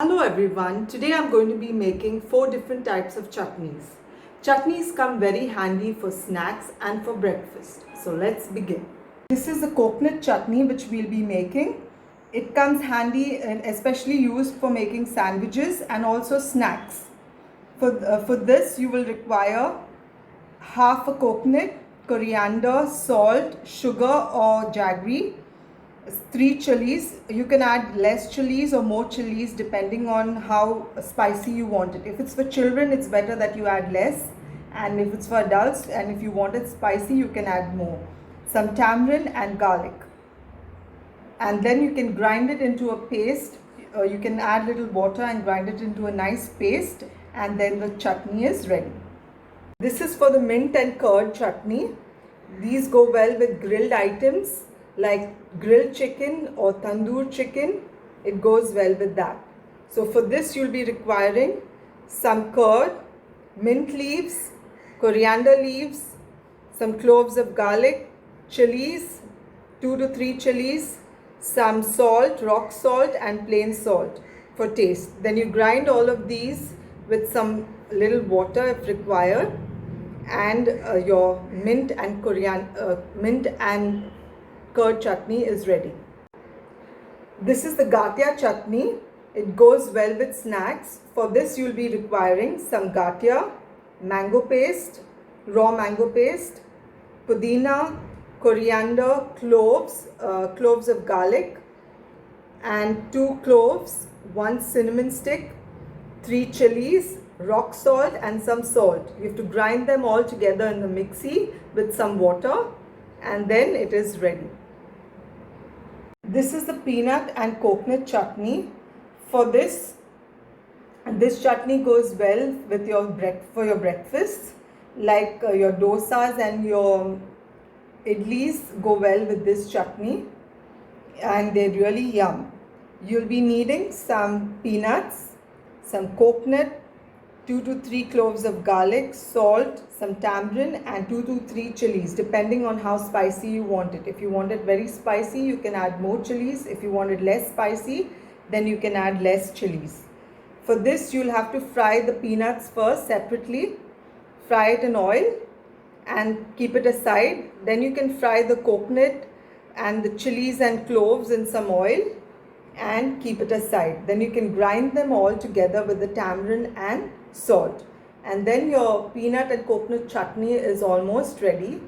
Hello everyone, today I'm going to be making 4 different types of chutneys. Chutneys come very handy for snacks and for breakfast. So let's begin. This is the coconut chutney which we'll be making. It comes handy and especially used for making sandwiches and also snacks. For this you will require half a coconut, coriander, salt, sugar or jaggery, 3 chilies. You can add less chilies or more chilies depending on how spicy you want it. If it's for children, it's better that you add less, and if it's for adults and if you want it spicy, you can add more. Some tamarind and garlic, and then you can grind it into a paste. You can add little water and grind it into a nice paste, and then the chutney is ready. This is for the mint and curd chutney. These go well with grilled items like grilled chicken or tandoor chicken. It goes well with that. So for this you'll be requiring some curd, mint leaves, coriander leaves, some cloves of garlic, chilies, 2 to 3 chilies, some salt, rock salt and plain salt for taste. Then you grind all of these with some little water if required, and your mint and curd chutney is ready. This is the gatia chutney. It goes well with snacks. For this you will be requiring some gatia, mango paste, raw mango paste, pudina, coriander, cloves of garlic, and 2 cloves, 1 cinnamon stick, 3 chilies, rock salt and some salt. You have to grind them all together in the mixie with some water, and then it is ready. This is the peanut and coconut chutney. For this chutney goes well with for your breakfast, like your dosas and your idlis go well with this chutney, and they're really yum. You'll be needing some peanuts, some coconut, 2 to 3 cloves of garlic, salt, some tamarind and 2 to 3 chilies depending on how spicy you want it. If you want it very spicy, you can add more chilies. If you want it less spicy, then you can add less chilies. For this you'll have to fry the peanuts first separately. Fry it in oil and keep it aside. Then you can fry the coconut and the chilies and cloves in some oil and keep it aside. Then you can grind them all together with the tamarind and salt, and then your peanut and coconut chutney is almost ready.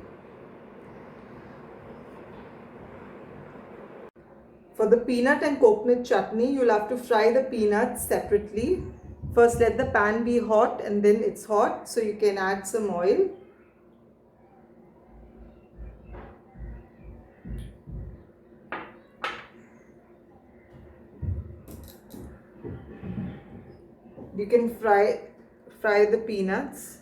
For the peanut and coconut chutney, you'll have to fry the peanuts separately. First let the pan be hot, and then it's hot, so you can add some oil. You can fry the peanuts.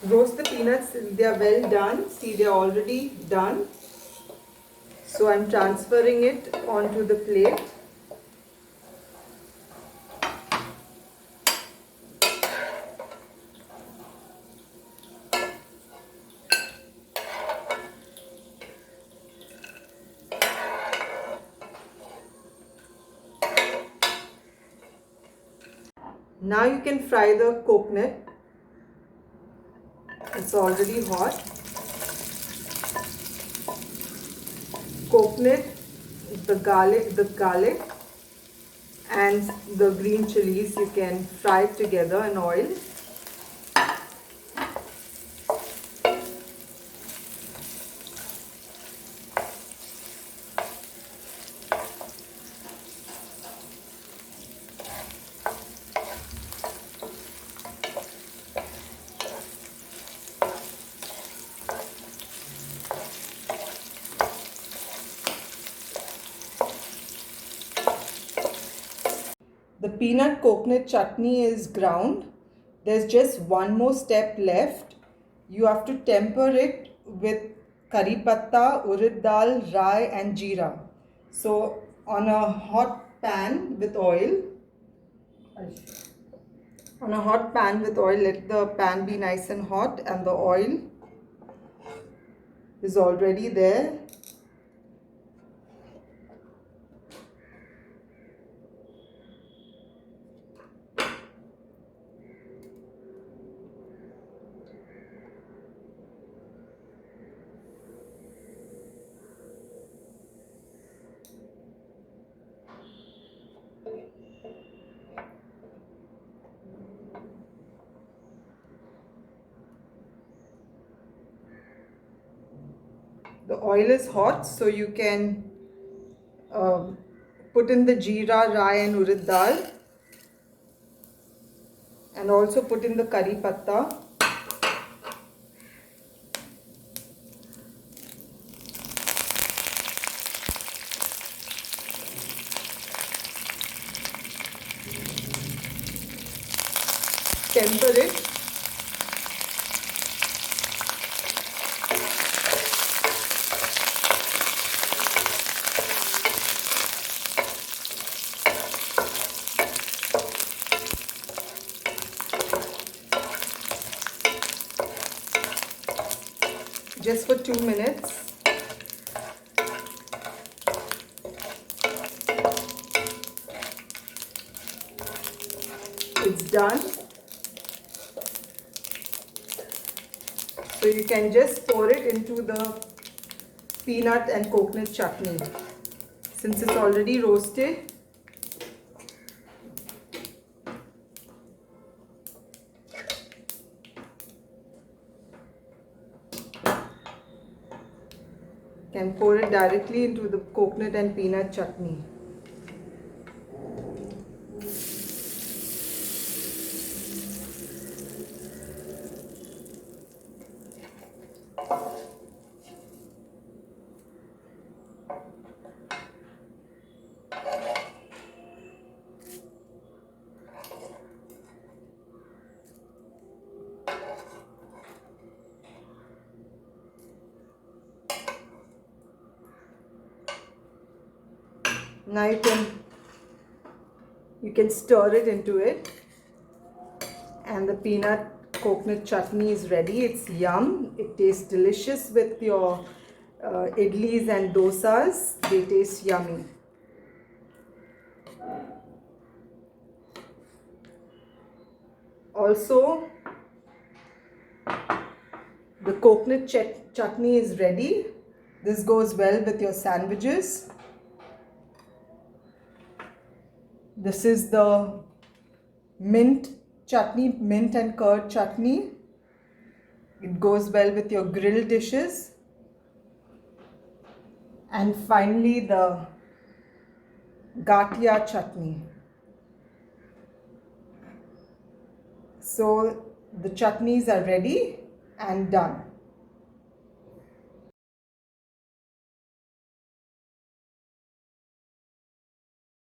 Roast the peanuts, they are well done. See, they are already done. So I'm transferring it onto the plate. Now you can fry the coconut. It's already hot. Coconut, the garlic and the green chilies, you can fry it together in oil. The peanut coconut chutney is ground. There's just one more step left. You have to temper it with curry patta, urad dal, rai and jeera. So on a hot pan with oil, let the pan be nice and hot and the oil is already there. The oil is hot, so you can put in the jeera, rai and urad dal, and also put in the curry patta. Temper it. Just for 2 minutes. It's done. So you can just pour it into the peanut and coconut chutney. Since it's already roasted, can pour it directly into the coconut and peanut chutney. Now you can stir it into it, and the peanut coconut chutney is ready. It's yum. It tastes delicious with your idlis and dosas. They taste yummy. Also, the coconut chutney is ready. This goes well with your sandwiches. This is the mint chutney, mint and curd chutney. It goes well with your grilled dishes. And finally, the gatia chutney. So the chutneys are ready and done.